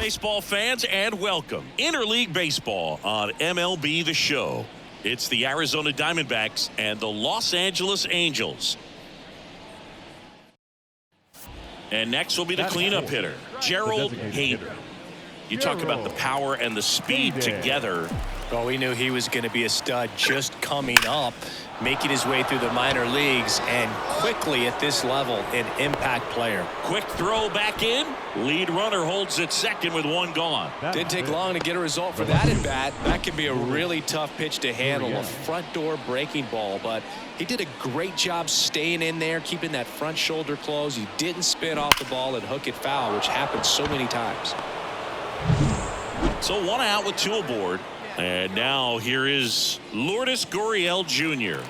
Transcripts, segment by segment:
Baseball fans, and welcome Interleague Baseball on MLB The Show. It's the Arizona Diamondbacks and the Los Angeles Angels. And next will be the cleanup hitter, Gerald Hayden. You talk about the power and the speed together. Well, we knew he was going to be a stud just coming up, making his way through the minor leagues, and quickly at this level, an impact player. Quick throw back in. Lead runner holds at second with one gone. Didn't take long to get a result for that at bat. That can be a really tough pitch to handle, a front door breaking ball, but he did a great job staying in there, keeping that front shoulder closed. He didn't spin off the ball and hook it foul, which happens so many times. So one out with two aboard. And now here is Lourdes Gurriel Jr.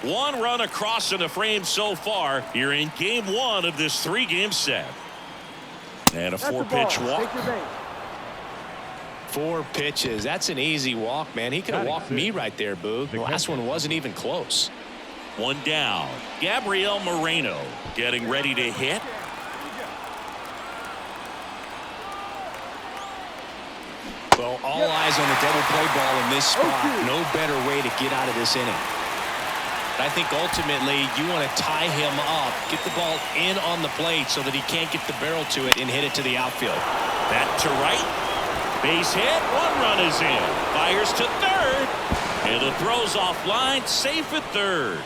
One run across in the frame so far here in game one of this three-game set. And a four-pitch walk. 4 pitches. That's an easy walk, man. He could have walked me right there, Boog. The last one wasn't even close. One down. Gabriel Moreno getting ready to hit. Well, all eyes on the double play ball in this spot. No better way to get out of this inning. I think ultimately you want to tie him up, get the ball in on the plate so that he can't get the barrel to it and hit it to the outfield. Back to right. Base hit. One run is in. Fires to third. And the throw's offline. Safe at third.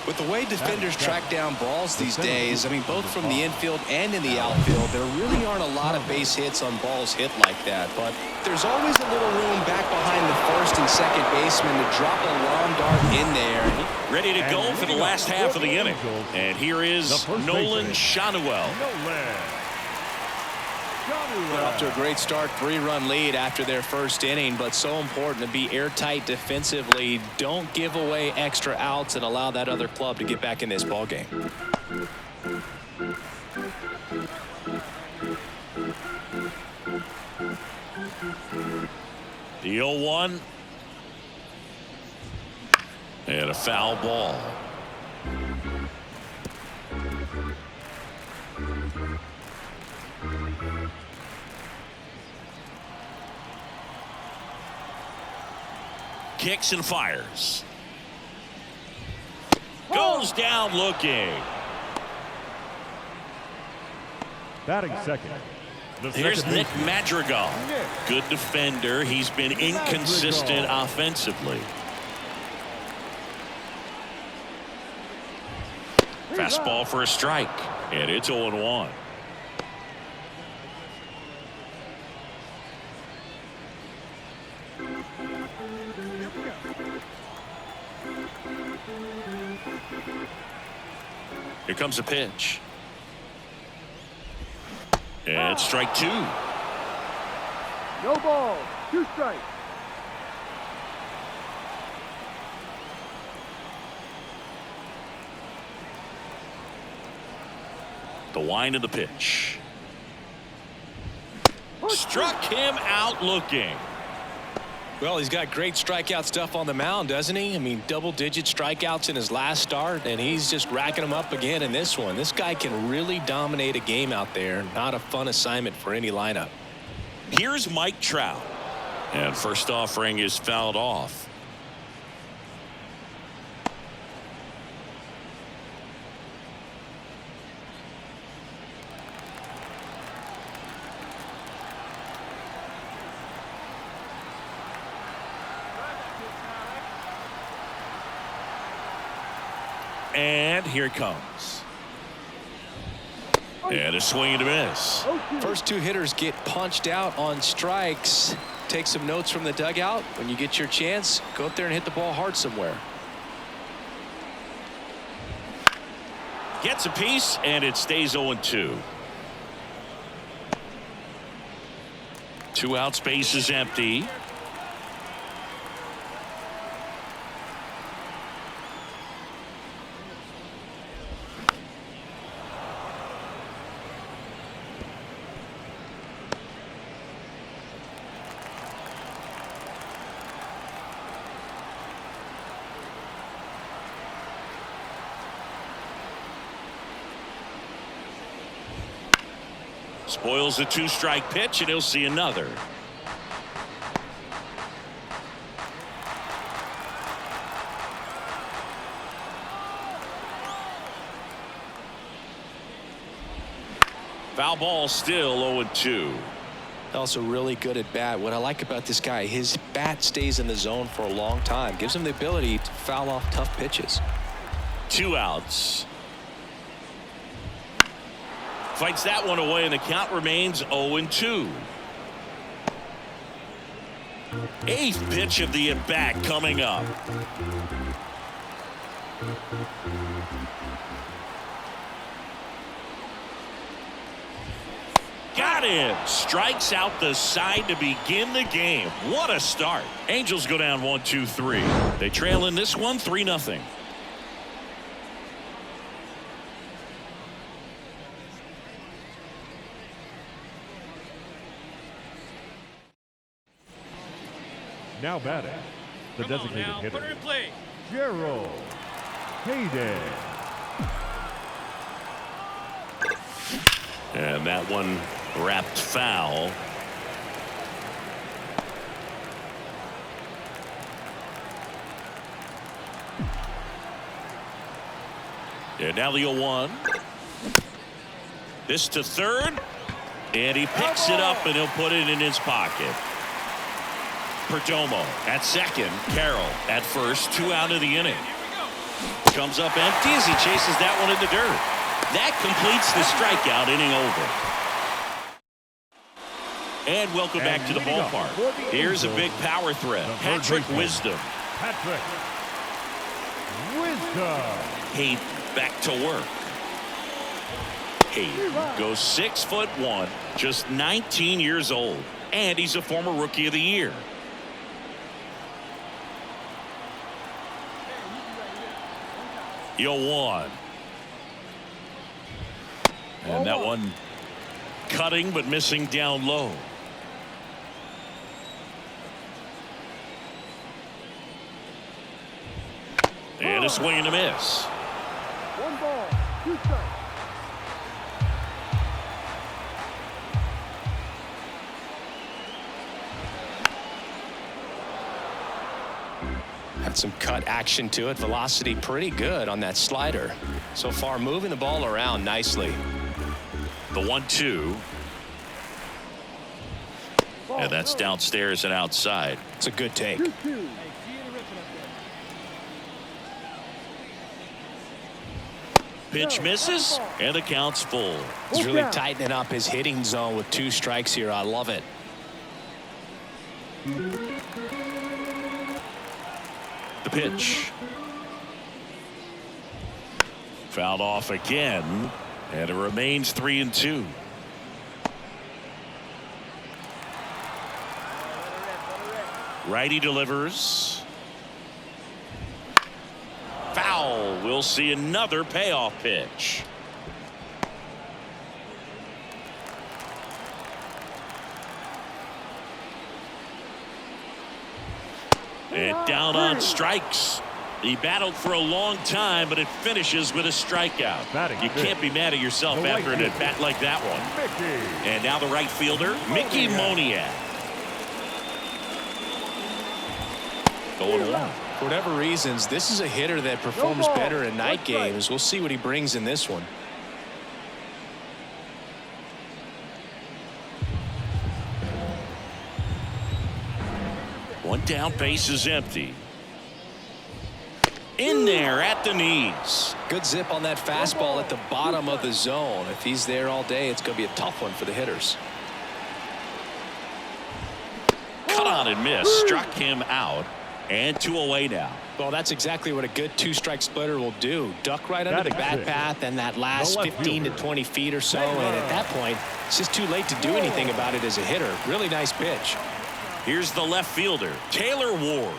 With the way defenders track down balls these days, I mean, both from the infield and in the outfield, there really aren't a lot of base hits on balls hit like that. But there's always a little room back behind the first and second baseman to drop a long dart in there. Ready to go for the last half of the inning. And here is Nolan Schanuel. Got off to a great start, 3-run lead after their first inning, but so important to be airtight defensively. Don't give away extra outs and allow that other club to get back in this ball game. The 0-1 and a foul ball. Kicks and fires. Goes down looking. Batting second. Here's Nick Madrigal. Good defender. He's been inconsistent offensively. Fastball for a strike. And it's 0-1. Here comes a pitch. And strike 2. No ball. 2 strikes. The wind of the pitch. Struck him out looking. Well, he's got great strikeout stuff on the mound, doesn't he? I mean, double-digit strikeouts in his last start, and he's just racking them up again in this one. This guy can really dominate a game out there. Not a fun assignment for any lineup. Here's Mike Trout. And first offering is fouled off. And here it comes. And a swing and a miss. First 2 hitters get punched out on strikes. Take some notes from the dugout. When you get your chance, go up there and hit the ball hard somewhere. Gets a piece, and it stays 0-2. 2 out, space is empty. Spoils the 2-strike pitch, and he'll see another. Foul ball, still 0-2. Also really good at bat. What I like about this guy, his bat stays in the zone for a long time. Gives him the ability to foul off tough pitches. 2 outs. Fights that one away, and the count remains 0-2. 8th pitch of the at-bat coming up. Got him. Strikes out the side to begin the game. What a start. Angels go down 1-2-3. They trail in this one 3-0. Now batting, the designated hitter, Gerald Hayden. And that one wrapped foul. And now the 0-1. This to third. And he picks it up, and he'll put it in his pocket. Perdomo at second. Carroll at first. 2 out of the inning. Comes up empty as he chases that one in the dirt. That completes the strikeout. Inning over. And welcome back to the ballpark. Here's a big power threat. Patrick Wisdom. Patrick Wisdom. Hayden back to work. Hayden goes 6'1", just 19 years old, and he's a former Rookie of the Year. Yo one. And that one cutting but missing down low. And a swing and a miss. 1 ball, 2 strikes. Had some cut action to it. Velocity pretty good on that slider. So far moving the ball around nicely. The 1-2. And that's downstairs and outside. It's a good take. 2-2. Pitch misses, and the count's full. He's really tightening up his hitting zone with 2 strikes here. I love it. The pitch. Fouled off again, and it remains 3-2. Righty delivers. Foul. We'll see another payoff pitch. And down on strikes. He battled for a long time, but it finishes with a strikeout. You can't be mad at yourself after an at-bat like that one. And now the right fielder, Mickey Moniak. Going on. For whatever reasons, this is a hitter that performs better in night games. We'll see what he brings in this one. One down, base is empty. In there at the knees. Good zip on that fastball at the bottom of the zone. If he's there all day, it's going to be a tough one for the hitters. Cut on and miss. Struck him out. And 2 away now. Well, that's exactly what a good 2-strike splitter will do. Duck right under the bat path and that last 15 to 20 feet or so. And at that point, it's just too late to do anything about it as a hitter. Really nice pitch. Here's the left fielder, Taylor Ward.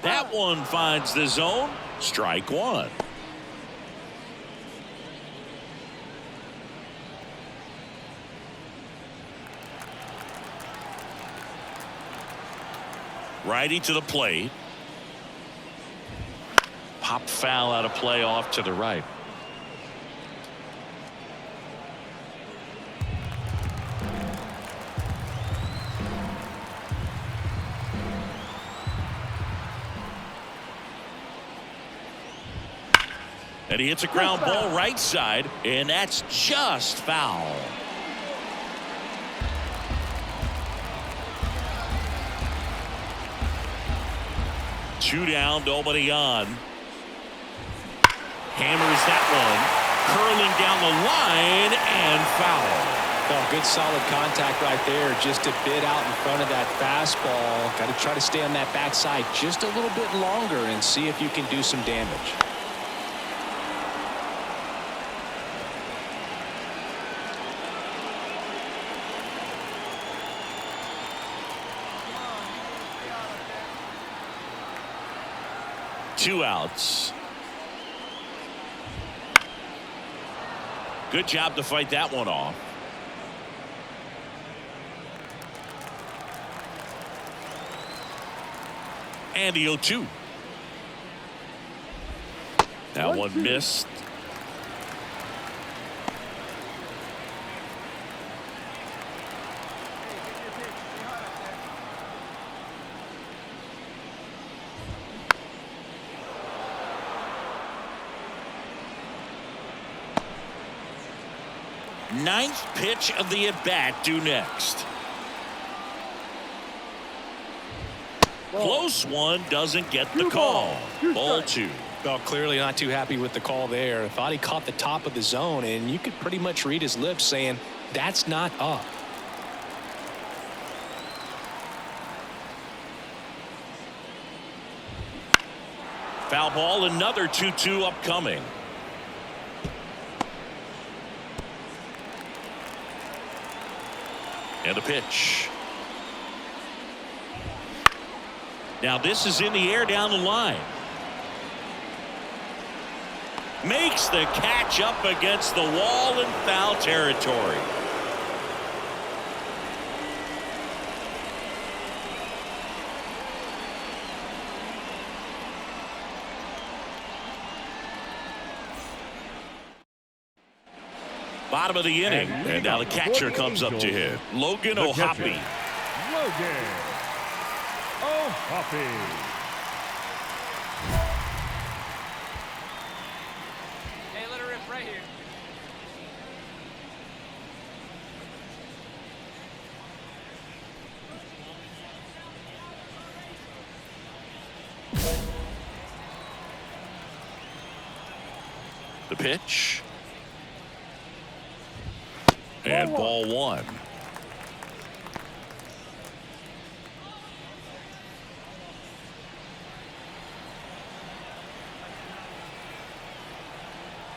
That one finds the zone. Strike 1. Righty to the plate. Pop foul out of play off to the right. And he hits a ground ball right side, and that's just foul. Two down, nobody on. Hammers that one. Curling down the line and foul. Oh, good solid contact right there. Just a bit out in front of that fastball. Got to try to stay on that backside just a little bit longer and see if you can do some damage. Two outs. Good job to fight that one off. And the 0-2. That one missed. Ninth pitch of the at-bat due next. Close one, doesn't get the call. Ball two. Well, clearly not too happy with the call there. Thought he caught the top of the zone, and you could pretty much read his lips saying, that's not up. Foul ball, another 2-2 upcoming. And a pitch. Now this is in the air down the line. Makes the catch up against the wall in foul territory. Bottom of the inning, and now the catcher comes up to hit. Logan O'Hoppe. Logan O'Hoppe. Hey, let her rip right here. The pitch. And ball one.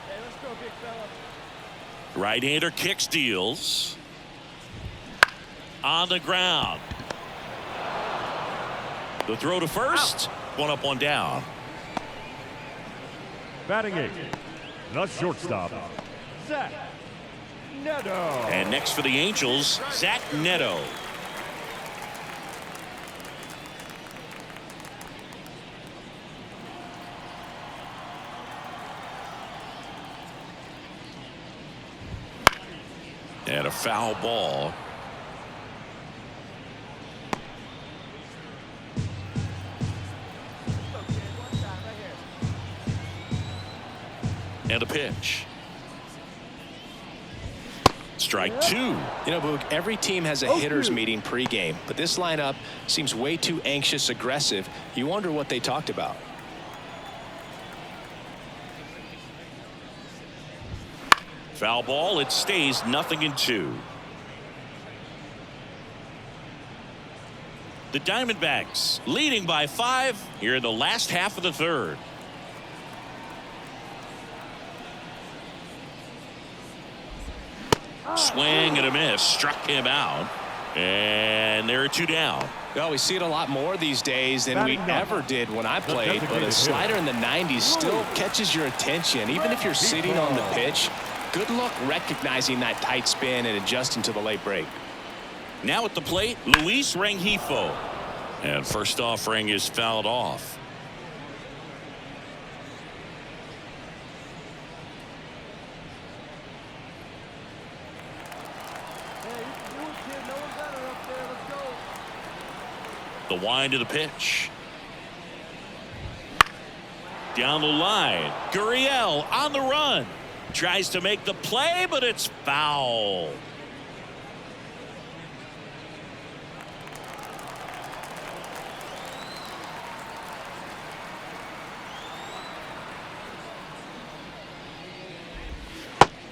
Hey, let's go, big fella. Right-hander kick steals. On the ground. The throw to first. One up, one down. Batting eight, the shortstop, Zach Neto. And next for the Angels, Zach Neto. And a foul ball. And a pitch. Strike two. You know, Boog, every team has a hitters meeting pregame, but this lineup seems way too anxious, aggressive. You wonder what they talked about. Foul ball. It stays 0-2. The Diamondbacks leading by 5 here in the last half of the third. Swing and a miss. Struck him out. And there are 2 down. Well, we see it a lot more these days than we ever did when I played, but a slider in the 90s still catches your attention. Even if you're sitting on the pitch, good luck recognizing that tight spin and adjusting to the late break. Now at the plate, Luis Rengifo. And first offering is fouled off. The wind of the pitch. Down the line. Gurriel on the run. Tries to make the play, but it's foul.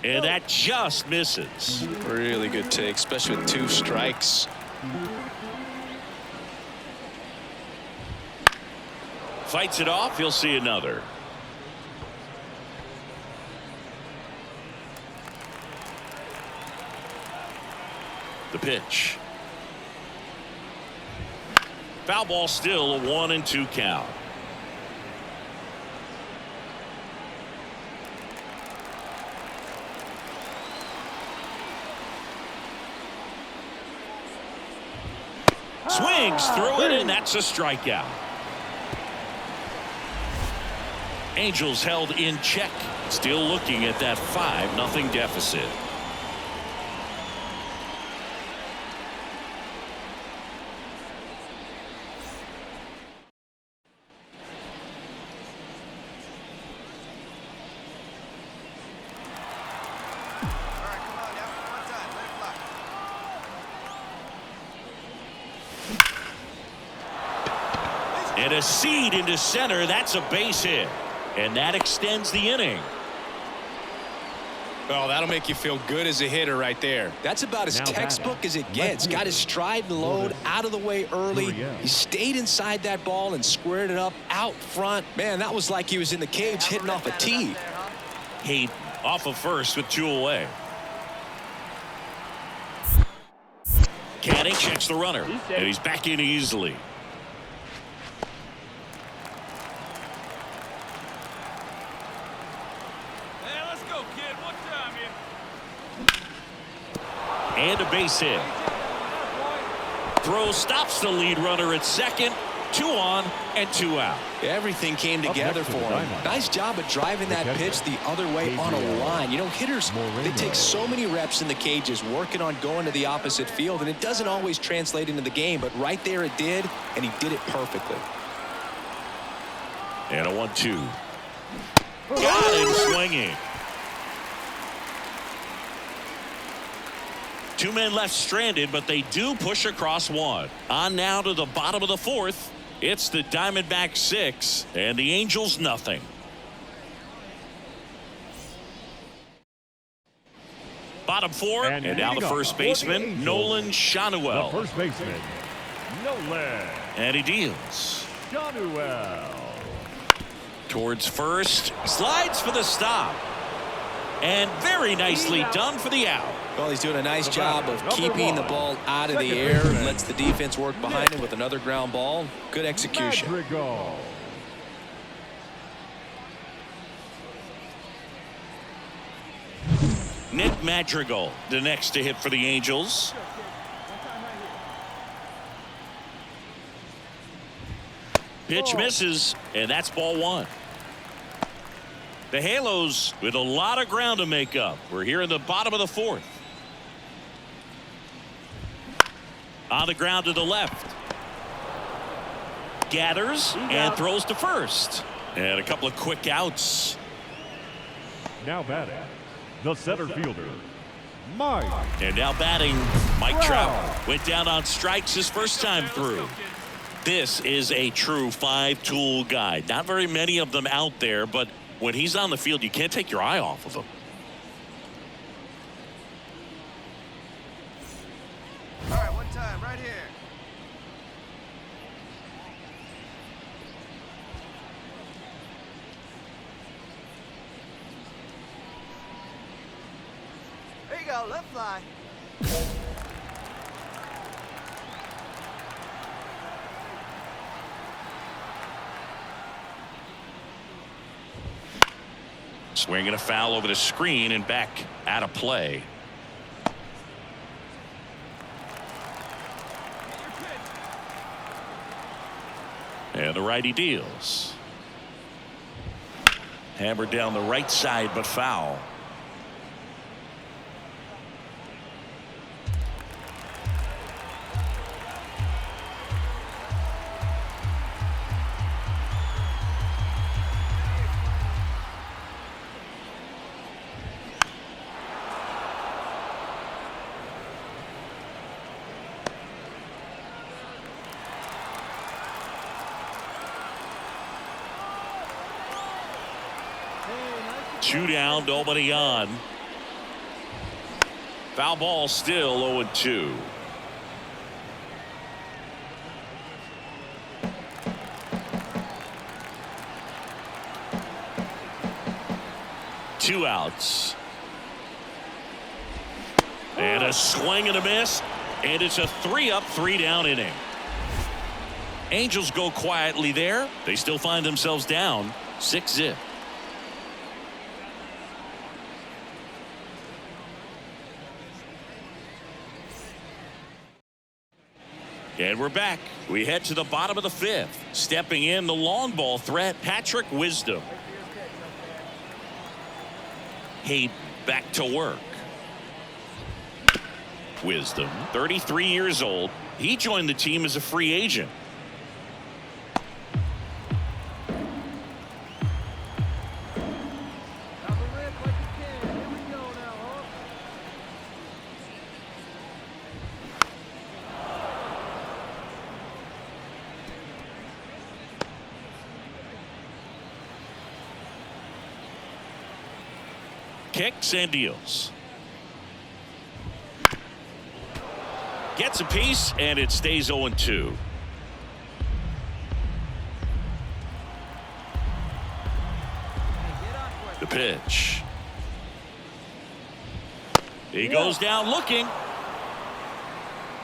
And that just misses. Really good take, especially with 2 strikes. Fights it off. He'll see another. The pitch. Foul ball, still a 1-2 count. Swings through it, and that's a strikeout. Angels held in check. Still looking at that 5-0 deficit. And a seed into center. That's a base hit. And that extends the inning. Well, that'll make you feel good as a hitter right there. That's about as textbook as it gets. Got his stride and load out of the way early. He stayed inside that ball and squared it up out front. Man, that was like he was in the cage hitting off a tee. Hayden off of first with 2 away. Canning checks the runner. And he's back in easily. And a base hit. Throw stops the lead runner at second. 2 on and 2 out. Everything came together for him. Nice job of driving that pitch the other way on a line. You know, hitters, they take so many reps in the cages working on going to the opposite field, and it doesn't always translate into the game, but right there it did, and he did it perfectly. And a 1-2. Got him swinging. 2 men left stranded, but they do push across 1. On now to the bottom of the 4th. It's the Diamondbacks 6 and the Angels nothing. Bottom 4, and now the first baseman, Nolan Shanuel. The first baseman, Nolan. And he deals. Shanuel. Towards first, slides for the stop. And very nicely done for the out. Well, he's doing a nice job of keeping the ball out of the air. Lets the defense work behind him with another ground ball. Good execution. Madrigal. Nick Madrigal, the next to hit for the Angels. Pitch misses, and that's ball 1. The Halos with a lot of ground to make up. We're here in the bottom of the 4th. On the ground to the left. Gathers and throws to first. And a couple of quick outs. Now batting, the center fielder, Mike. And now batting, Mike Trout. Went down on strikes his first time through. This is a true 5-tool guy. Not very many of them out there, but when he's on the field, you can't take your eye off of him. All right, one time, right here. There you go, left fly. Swinging a foul over the screen and back out of play. And the righty deals. Hammered down the right side, but foul. Two down, nobody on. Foul ball still 0-2. Two outs. And a swing and a miss. And it's a 3-up, 3-down inning. Angels go quietly there. They still find themselves down 6-0. And we're back. We head to the bottom of the fifth. Stepping in, the long ball threat, Patrick Wisdom. Hayden back to work. Wisdom, 33 years old. He joined the team as a free agent. Kicks and deals. Gets a piece, and it stays 0-2. The pitch. He goes down looking.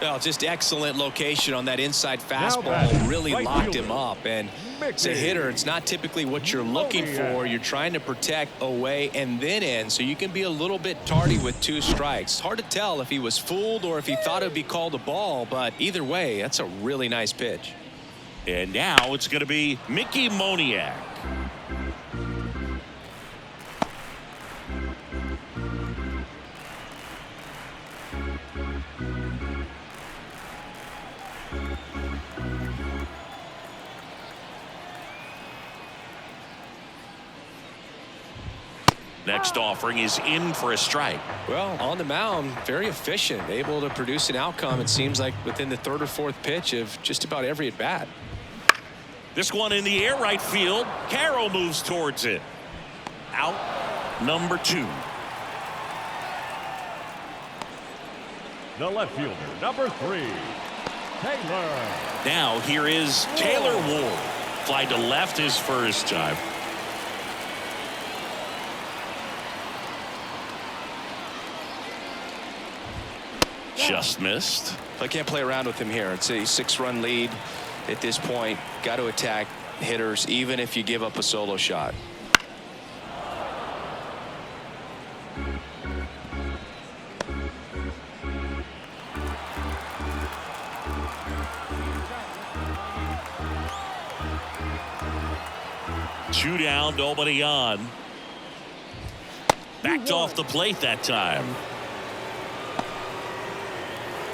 Well, just excellent location on that inside fastball. Really locked him up. And as a hitter, it's not typically what you're looking for. You're trying to protect away and then in, so you can be a little bit tardy with 2 strikes. Hard to tell if he was fooled or if he thought it would be called a ball, but either way, that's a really nice pitch. And now it's going to be Mickey Moniak. Next offering is in for a strike. Well, on the mound, very efficient, able to produce an outcome, it seems like, within the 3rd or 4th pitch of just about every at bat. This one in the air, right field. Carroll moves towards it. Out number 2. The left fielder, number 3, Taylor. Now here is Taylor Ward. Fly to left his first time. Just missed. I can't play around with him here. It's a 6-run lead at this point. Got to attack hitters even if you give up a solo shot. Two down, nobody on. Backed off the plate that time.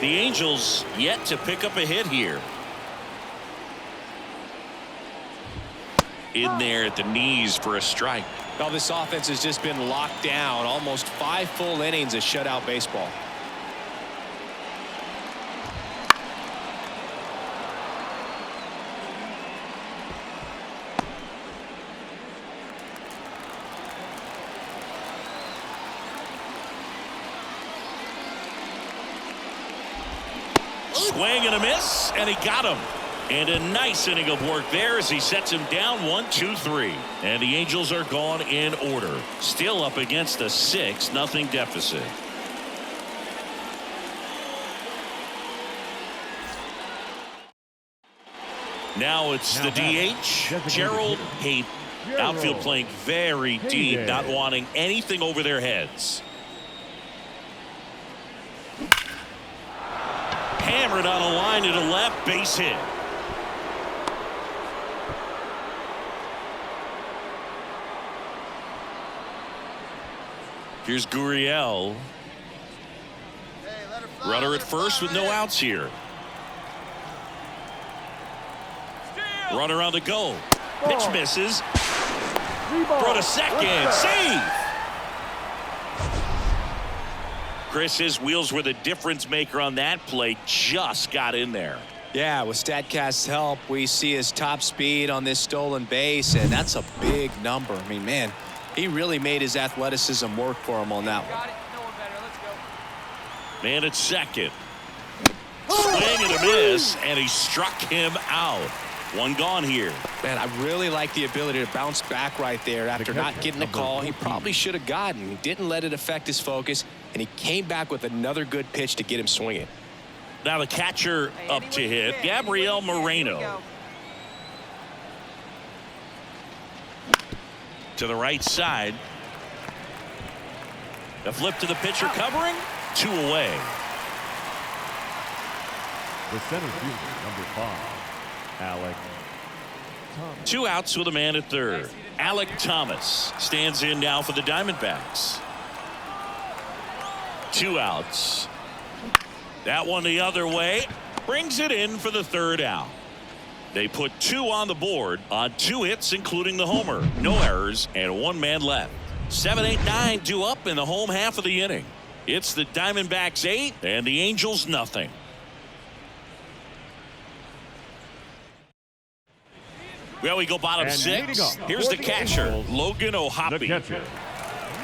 The Angels yet to pick up a hit here. In there at the knees for a strike. Well, this offense has just been locked down. Almost 5 full innings of shutout baseball. Swing and a miss, and he got him. And a nice inning of work there as he sets him down 1-2-3. And the Angels are gone in order. Still up against a 6-0 deficit. Now it's the DH, Gerald Hayden. Outfield playing very deep, not wanting anything over their heads. Hammered on a line to the left, base hit. Here's Gurriel. Runner at first with no outs here. Runner on the go. Pitch misses. Throw to second. Save. Chris, his wheels were the difference maker on that play. Just got in there. Yeah, with StatCast's help, we see his top speed on this stolen base, and that's a big number. I mean, man, He really made his athleticism work for him on that one. Got it. No one better. Let's go. Man at second. Swing and a miss, and he struck him out. One gone here. Man, I really like the ability to bounce back right there after not getting the call he probably should have gotten. He didn't let it affect his focus, and he came back with another good pitch to get him swinging. Now the catcher up to hit, Gabriel Moreno. To the right side. The flip to the pitcher covering. 2 away. The center fielder, number 5, Alec Thomas. 2 outs with a man at third. Alec Thomas stands in now for the Diamondbacks. 2 outs. That one the other way. Brings it in for the 3rd out. They put 2 on the board on 2 hits, including the homer. No errors and 1 man left. 7, 8, 9 due up in the home half of the inning. It's the Diamondbacks 8 and the Angels nothing. Well, we go bottom And 6. Here's the catcher, Logan The O'Hoppe. catcher,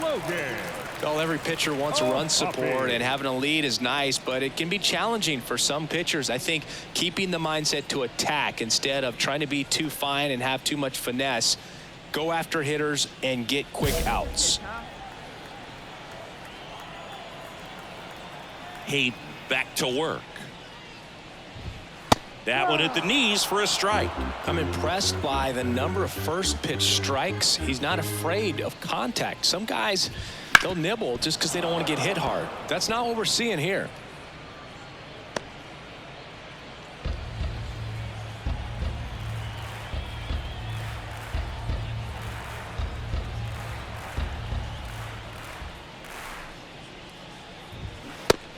Logan. Well, every pitcher wants a run support, and having a lead is nice, but it can be challenging for some pitchers. I think keeping the mindset to attack instead of trying to be too fine and have too much finesse, go after hitters and get quick outs. Hayden back to work. That one at the knees for a strike. I'm impressed by the number of first pitch strikes. He's not afraid of contact. Some guys, they'll nibble just because they don't want to get hit hard. That's not what we're seeing here.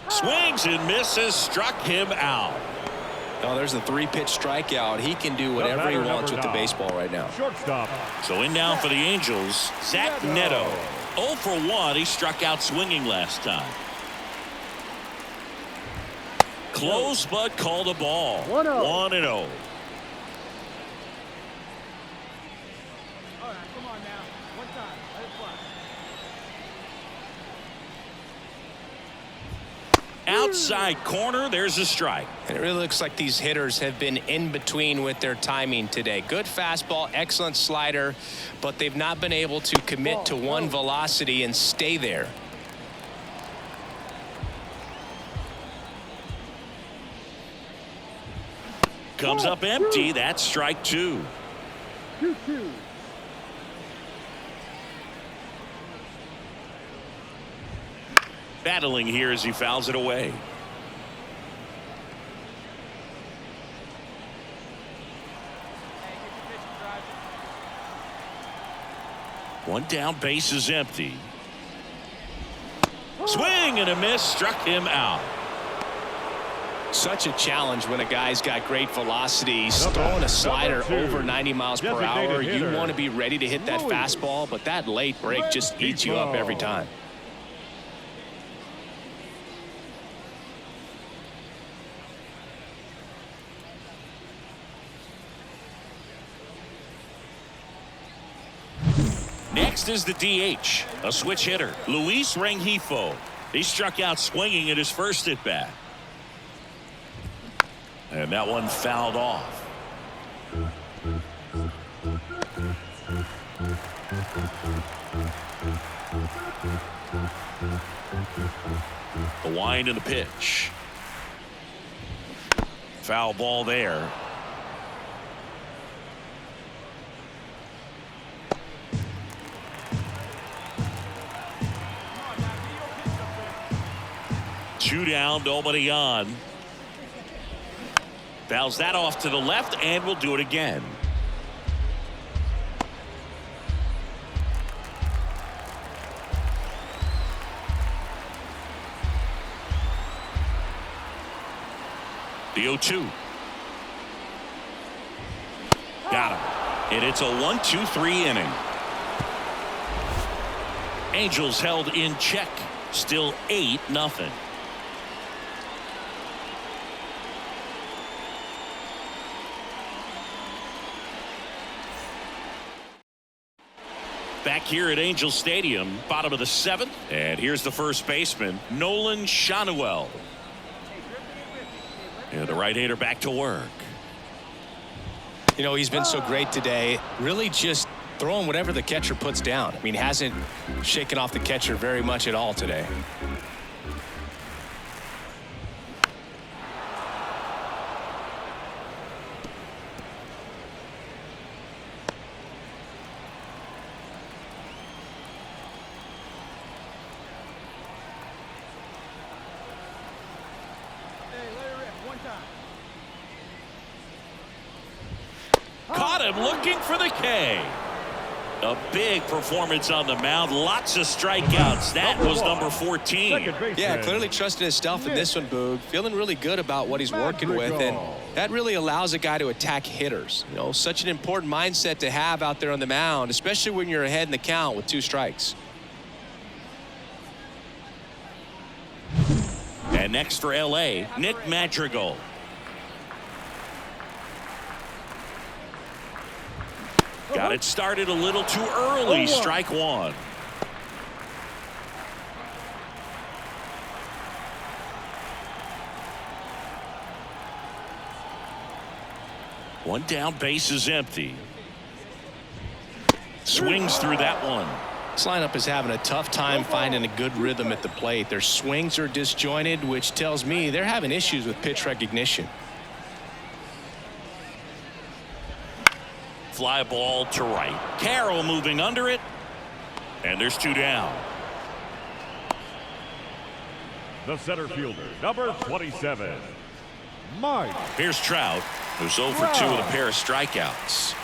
Swings and misses, struck him out. Oh, there's the 3-pitch strikeout. He can do whatever he wants with the baseball right now. Shortstop. So in now for the Angels, Zach Neto. 0 for 1. He struck out swinging last time. Close but called a ball. 1-0. 1-0. All right, come on now. One time. Let it fly. Outside corner, there's a strike. And it really looks like these hitters have been in between with their timing today. Good fastball, excellent slider, but they've not been able to commit to one velocity and stay there. Comes up empty. That's strike 2. 2-2. Battling here as he fouls it away. One down, base is empty. Swing and a miss, struck him out. Such a challenge when a guy's got great velocity. He's throwing a slider over 90 miles per hour. You want to be ready to hit that fastball, but that late break just eats you up every time. Next is the DH, a switch hitter, Luis Rengifo. He struck out swinging at his first at bat. And that one fouled off. The wind and the pitch. Foul ball there. Two down, nobody on. Fouls that off to the left, and we'll do it again. The 0-2. Got him. And it's a 1-2-3 inning. Angels held in check. Still 8-0. Back here at Angel Stadium, bottom of the 7th. And here's the first baseman, Nolan Schanuel. And the right-hander back to work. You know, he's been so great today. Really just throwing whatever the catcher puts down. I mean, hasn't shaken off the catcher very much at all today. Caught him looking for the K. A big performance on the mound. Lots of strikeouts. That was number 14. Yeah, clearly trusting his stuff in this one, Boog. Feeling really good about what he's working with, and that really allows a guy to attack hitters. You know, such an important mindset to have out there on the mound, especially when you're ahead in the count with 2 strikes. And next for L.A., Nick Madrigal. Got it started a little too early. Strike 1. One down, base is empty. Swings through that one. This lineup is having a tough time finding a good rhythm at the plate. Their swings are disjointed, which tells me they're having issues with pitch recognition. Fly ball to right. Carroll moving under it. And there's 2 down. The center fielder, number 27, Mike. Here's Trout, who's 0 for 2 with a pair of strikeouts.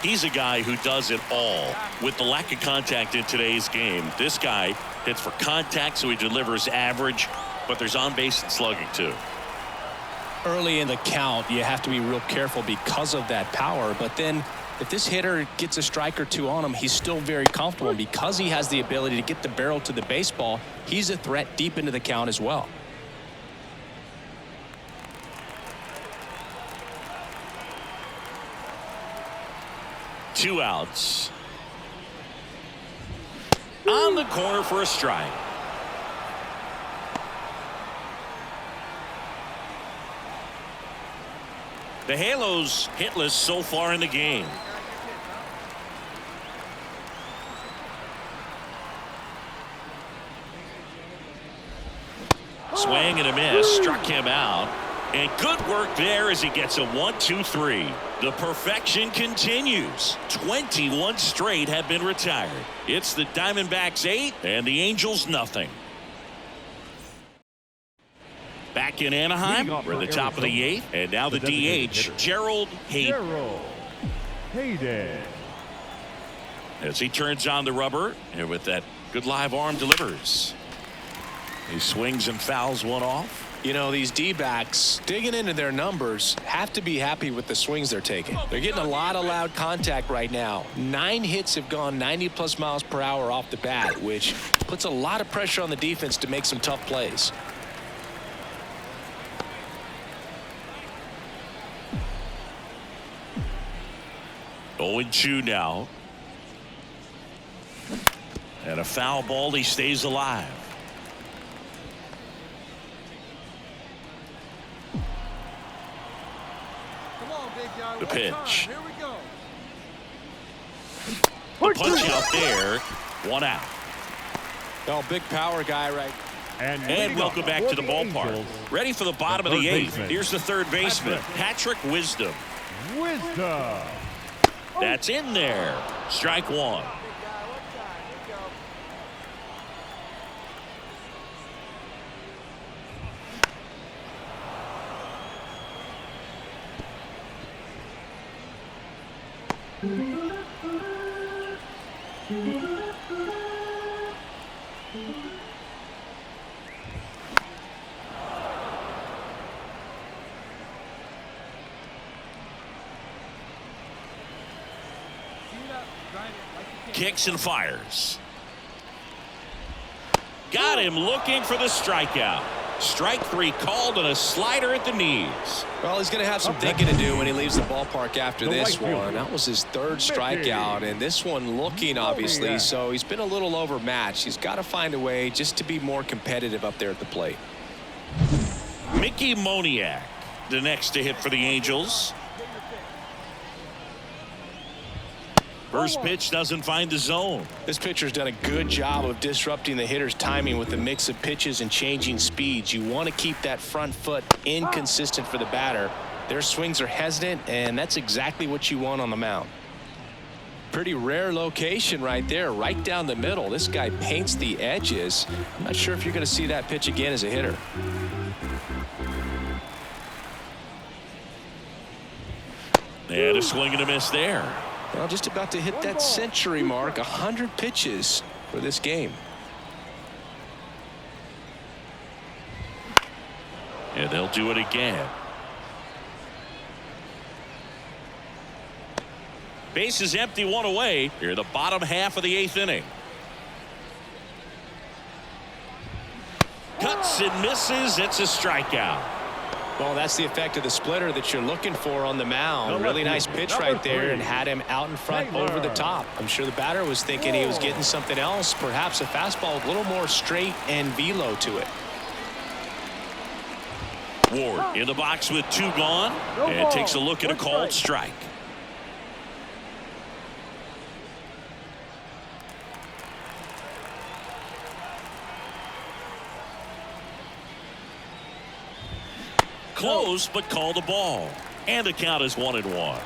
He's a guy who does it all. With the lack of contact in today's game, this guy hits for contact, so he delivers average, but there's on base and slugging too. Early in the count, you have to be real careful because of that power, but then if this hitter gets a strike or 2 on him, he's still very comfortable. Because he has the ability to get the barrel to the baseball, he's a threat deep into the count as well. Two outs. On the corner for a strike. The Halos hitless so far in the game. Swing and a miss, struck him out. And good work there as he gets a 1-2-3. The perfection continues. 21 straight have been retired. It's the Diamondbacks 8 and the Angels nothing. Back in Anaheim, we're at the top of the 8th, and now the DH, Gerald Hayden. As he turns on the rubber, and with that good live arm delivers. He swings and fouls one off. You know, these D-backs digging into their numbers have to be happy with the swings they're taking. They're getting a lot of loud contact right now. 9 hits have gone 90+ miles per hour off the bat, which puts a lot of pressure on the defense to make some tough plays. Oh, 0-2 now. And a foul ball, he stays alive. The pitch. Here we go. The punch out there. 1 out. Oh, big power guy right. And welcome back to the ballpark. Ready for the bottom of the 8th. Here's the third baseman, Patrick Wisdom. That's in there. Strike 1. Kicks and fires. Got him looking for the strikeout. Strike 3 called and a slider at the knees. Well, he's going to have some thinking to do when he leaves the ballpark after this one. That was his third strikeout, and this one looking obviously, so he's been a little overmatched. He's got to find a way just to be more competitive up there at the plate. Mickey Moniak, the next to hit for the Angels. First pitch doesn't find the zone. This pitcher's done a good job of disrupting the hitter's timing with a mix of pitches and changing speeds. You want to keep that front foot inconsistent for the batter. Their swings are hesitant, and that's exactly what you want on the mound. Pretty rare location right there, right down the middle. This guy paints the edges. I'm not sure if you're going to see that pitch again as a hitter. And a swing and a miss there. Well, just about to hit that century mark, 100 pitches for this game. And they'll do it again. Base is empty, one away. Here the bottom half of the 8th inning. Cuts and misses. It's a strikeout. Well, that's the effect of the splitter that you're looking for on the mound. Really nice pitch right there and had him out in front over the top. I'm sure the batter was thinking he was getting something else, perhaps a fastball with a little more straight and velo to it. Ward in the box with 2 gone and takes a look at a called strike. Close, but called the ball. And the count is 1-1.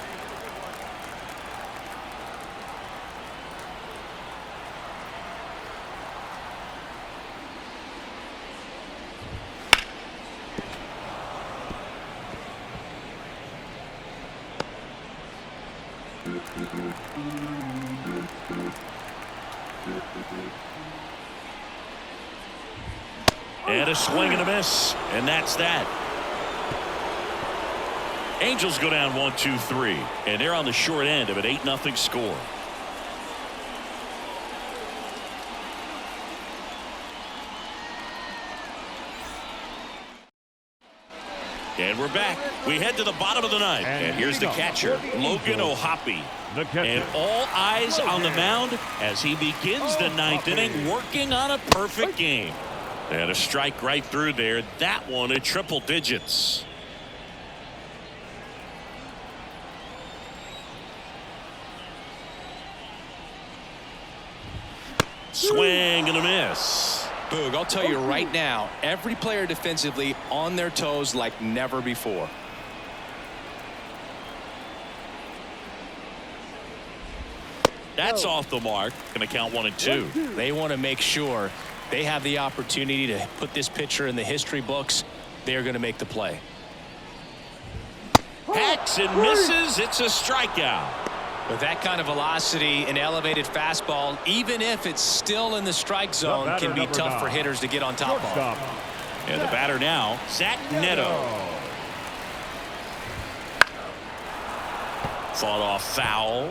And a swing and a miss. And that's that. Angels go down 1-2-3, and they're on the short end of an 8-0 score. And we're back. We head to the bottom of the ninth, and here's the catcher, Logan O'Hoppe. And all eyes on the mound as he begins the 9th inning, working on a perfect game. And a strike right through there. That one in triple digits. Swing and a miss. Boog, I'll tell you right now, every player defensively on their toes like never before. That's off the mark. Going to count 1 and 2. They want to make sure they have the opportunity to put this pitcher in the history books. They're going to make the play. Hacks and misses. It's a strikeout. With that kind of velocity, an elevated fastball, even if it's still in the strike zone, can be tough for hitters to get on top of. And the batter now, Zach Neto. Fought off foul.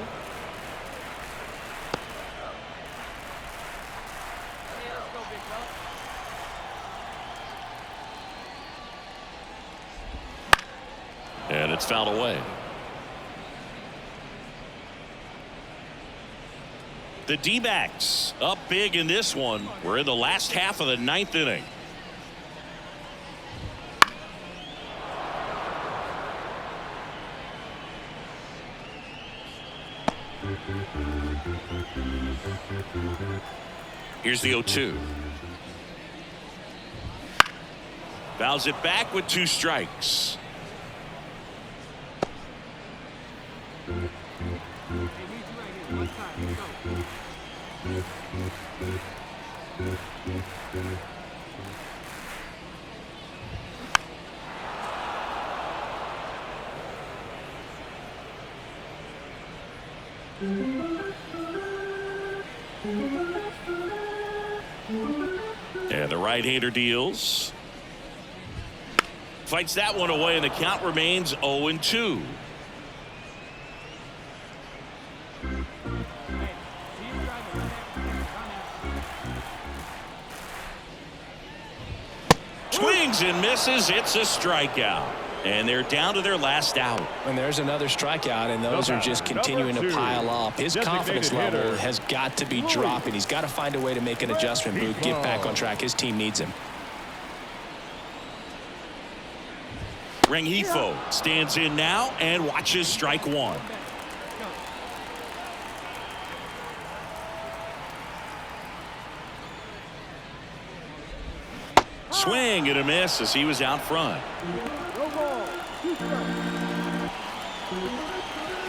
And it's fouled away. The D-backs up big in this one. We're in the last half of the 9th inning. Here's the 0-2. Fouls it back with 2 strikes. And the right-hander deals. Fights that one away, and the count remains 0-2. Swings and misses. It's a strikeout. And they're down to their last out. And there's another strikeout, and those are just continuing to pile up. His confidence level has got to be dropping. He's got to find a way to make an adjustment, Boog. Get back on track. His team needs him. Rengifo stands in now and watches strike one. Swing and a miss as he was out front.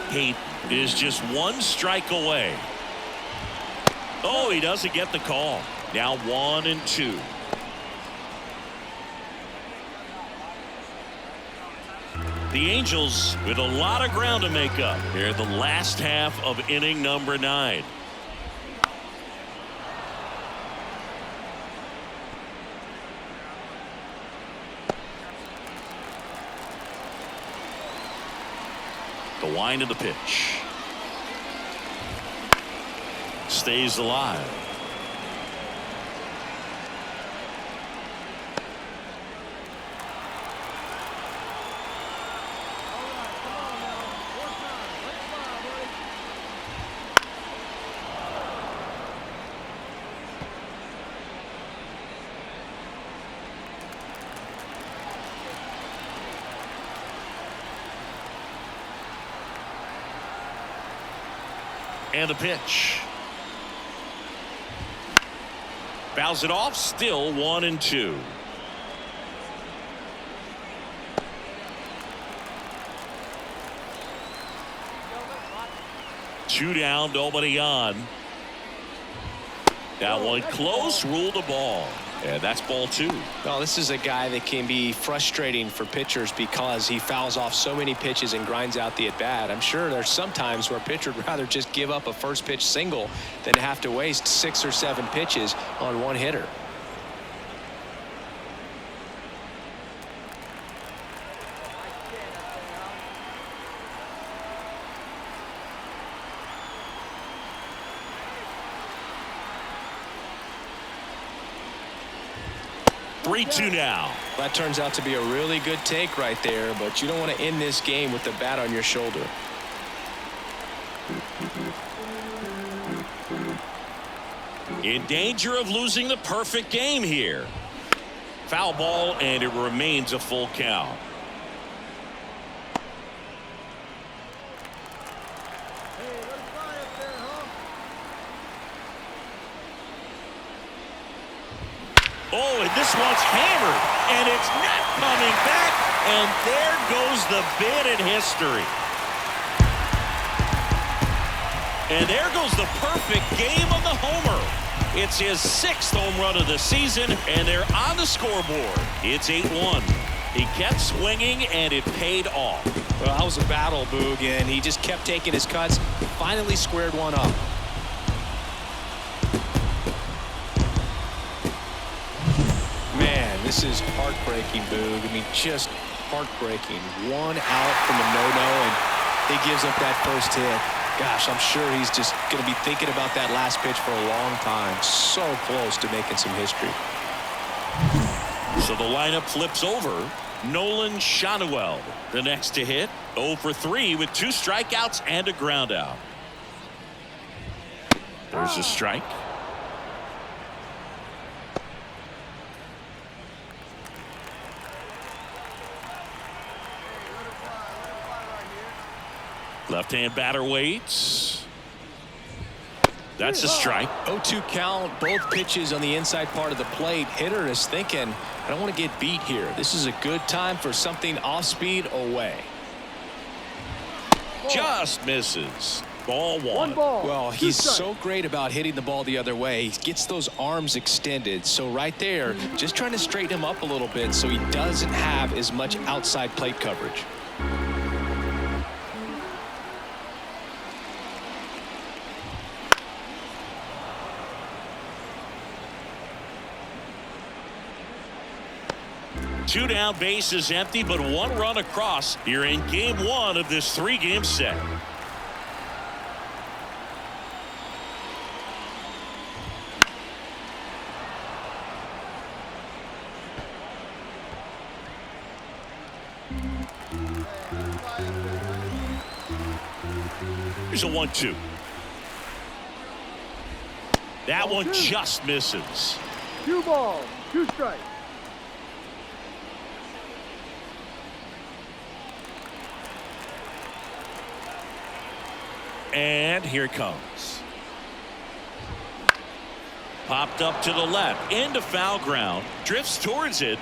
Hayden is just one strike away. Oh, he doesn't get the call. Now 1-2. The Angels with a lot of ground to make up here in the last half of inning number 9. The wind of the pitch. Stays alive. And the pitch. Fouls it off. Still 1-2. Two down, nobody on. That one close, ruled a ball. And that's ball 2. Well, this is a guy that can be frustrating for pitchers because he fouls off so many pitches and grinds out the at-bat. I'm sure there's some times where a pitcher would rather just give up a first pitch single than have to waste 6 or 7 pitches on one hitter. Two now. That turns out to be a really good take right there, but you don't want to end this game with the bat on your shoulder. In danger of losing the perfect game here. Foul ball, and it remains a full count. Oh, and this one's hammered, and it's not coming back, and there goes the bid in history. And there goes the perfect game of the homer. It's his 6th home run of the season, and they're on the scoreboard. It's 8-1. He kept swinging, and it paid off. Well, that was a battle, Boog, and he just kept taking his cuts, finally squared one up. This is heartbreaking, Boog. I mean, just heartbreaking. One out from a no-no, and he gives up that first hit. Gosh, I'm sure he's just going to be thinking about that last pitch for a long time. So close to making some history. So the lineup flips over. Nolan Shanuel, the next to hit. 0 for 3 with 2 strikeouts and a ground out. There's a strike. Left-hand batter waits. That's a strike. 0-2 count. Both pitches on the inside part of the plate. Hitter is thinking, I don't want to get beat here. This is a good time for something off-speed away. Just misses. Ball 1. Well, he's so great about hitting the ball the other way. He gets those arms extended. So right there, just trying to straighten him up a little bit so he doesn't have as much outside plate coverage. Two down, base is empty, but 1 run across here in game 1 of this 3-game set. Here's a 1-2. That one just misses. 2 balls, 2 strikes. And here it comes. Popped up to the left, into foul ground, drifts towards it.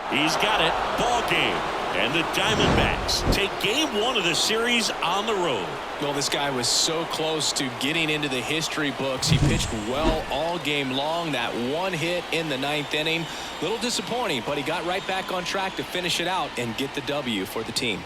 He's got it. Ball game. And the Diamondbacks take game 1 of the series on the road. Well, this guy was so close to getting into the history books. He pitched well all game long. That one hit in the 9th inning. Little disappointing, but he got right back on track to finish it out and get the W for the team.